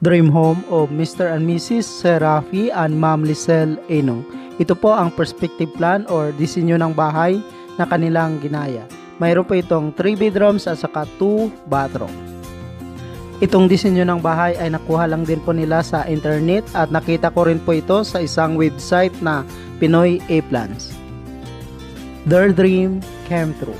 Dream home of Mr. and Mrs. Serafi and Ma'am Lisel Enong. Ito po ang perspective plan or disenyo ng bahay na kanilang ginaya. Mayroon po itong 3 bedrooms at saka 2 bathroom. Itong disenyo ng bahay ay nakuha lang din po nila sa internet at nakita ko rin po ito sa isang website na Pinoy A-Plans. Their dream came true.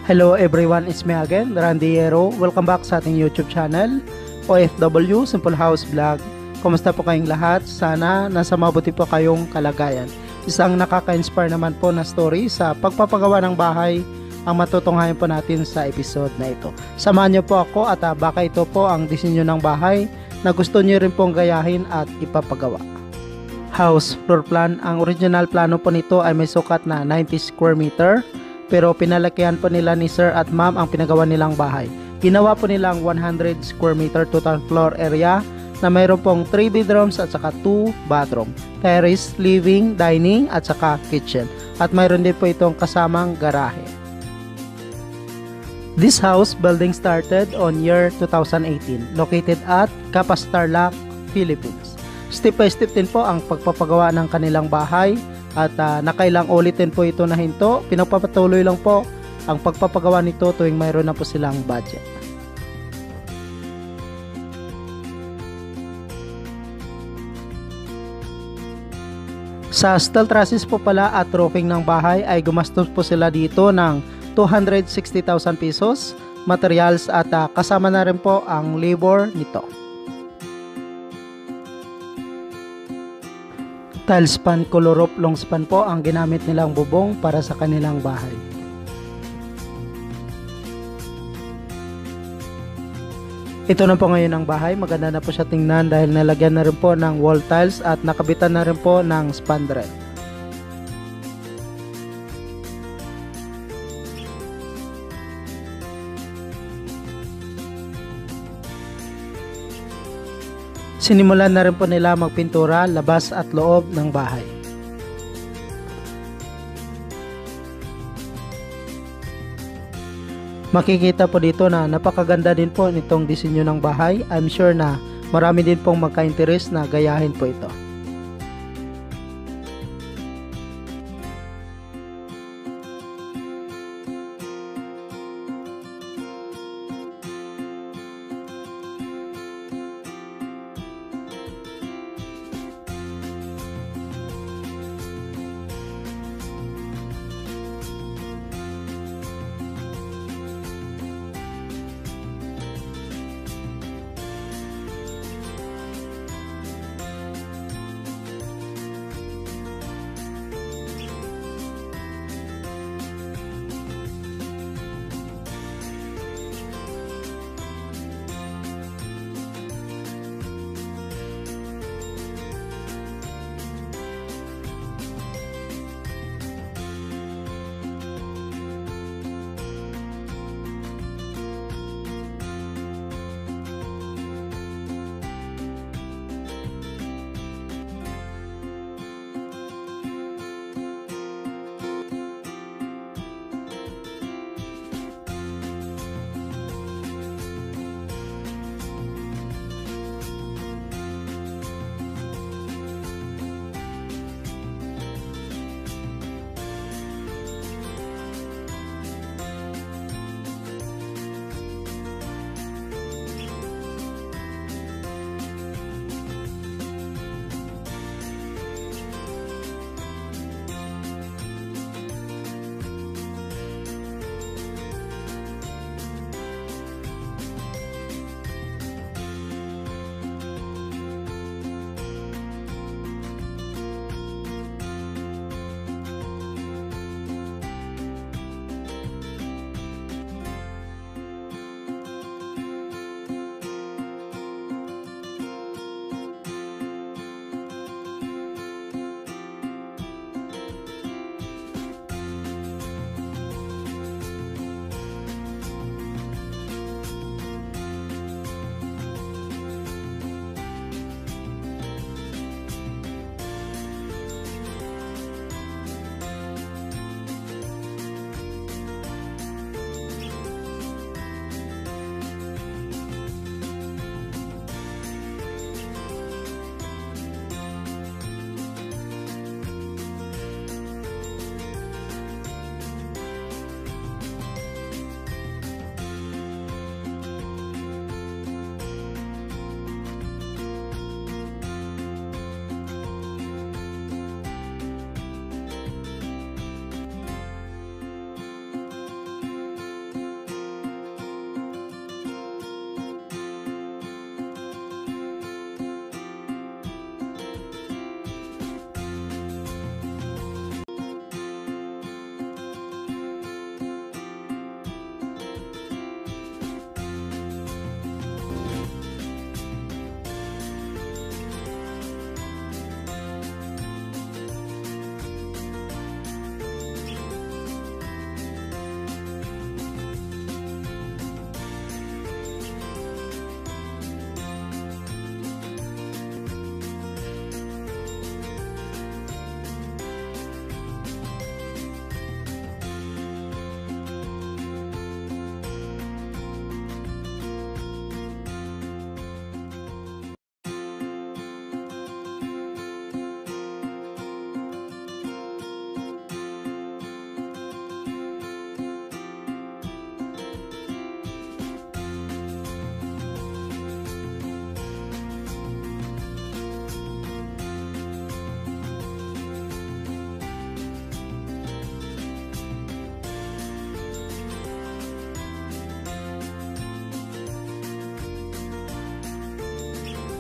Hello everyone, it's me again, Randy Hero. Welcome back sa ating YouTube channel, OFW Simple House Vlog. Kumusta po kayong lahat? Sana nasa mabuti po kayong kalagayan. Isang nakaka-inspire naman po na story sa pagpapagawa ng bahay ang matutunghayan po natin sa episode na ito. Samahan niyo po ako at baka ito po ang disenyo ng bahay na gusto niyo rin pong gayahin at ipapagawa. House floor plan. Ang original plano po nito ay may sukat na 90 square meter, pero pinalakihan po nila ni Sir at Ma'am ang pinagawa nilang bahay. Ginawa po nilang 100 square meter total floor area na mayroon pong 3 bedrooms at saka 2 bathroom, terrace, living, dining at saka kitchen. At mayroon din po itong kasamang garahe. This house building started on year 2018, located at Capas Tarlac, Philippines. Step by step din po ang pagpapagawa ng kanilang bahay at nakailang ulitin po ito na hinto. Pinagpapatuloy lang po ang pagpapagawa nito tuwing mayroon na po silang budget. Sa steel trusses po pala at roofing ng bahay ay gumastos po sila dito ng 260,000 pesos, materials at kasama na rin po ang labor nito. Tile span, color roof, long span po ang ginamit nilang bubong para sa kanilang bahay. Ito na po ngayon ang bahay. Maganda na po siya tingnan dahil nalagyan na rin po ng wall tiles at nakabitan na rin po ng spandrel. Sinimulan na rin po nila magpintura labas at loob ng bahay. Makikita po dito na napakaganda din po nitong disenyo ng bahay. I'm sure na marami din pong magka-interest na gayahin po ito.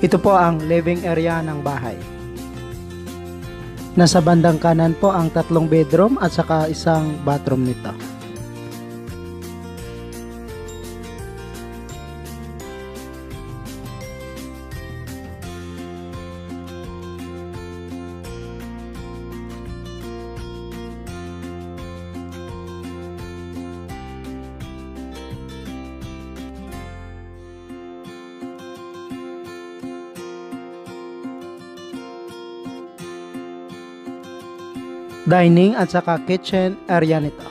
Ito po ang living area ng bahay. Nasa bandang kanan po ang 3 bedroom at saka isang bathroom nito. Dining at saka kitchen area nito.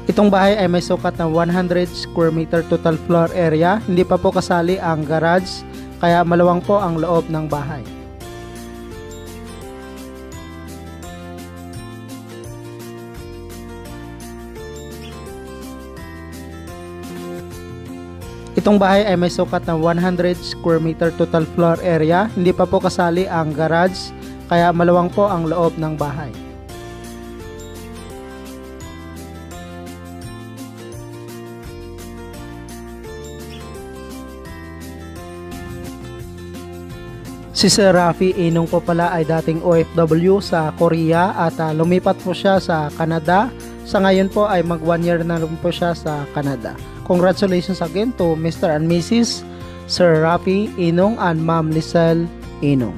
Itong bahay ay may sukat na 100 square meter total floor area. Hindi pa po kasali ang garage, kaya maluwang po ang loob ng bahay. Itong bahay ay may sukat na 100 square meter total floor area. Hindi pa po kasali ang garage, kaya maluwang po ang loob ng bahay. Si Sir Rafi Inong po pala ay dating OFW sa Korea at lumipat po siya sa Canada. Sa ngayon po ay mag 1 year na rin po siya sa Canada. Congratulations again to Mr. and Mrs. Sir Rafi Inong and Ma'am Lisel Inong.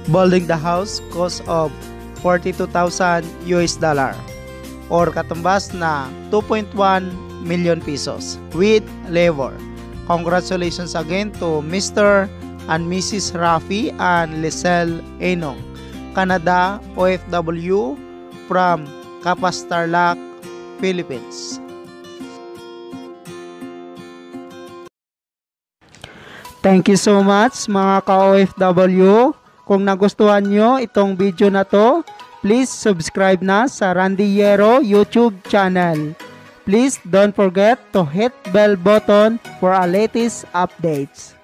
Building the house cost of 42,000 US dollar or katumbas na 2.1 million pesos with labor. Congratulations again to Mr. and Mrs. Rafi and Lisel Inong, Canada OFW from Capas Tarlac, Philippines. Thank you so much mga ka-OFW. Kung nagustuhan nyo itong video na to, please subscribe na sa Randy Yero YouTube channel. Please don't forget to hit bell button for our latest updates.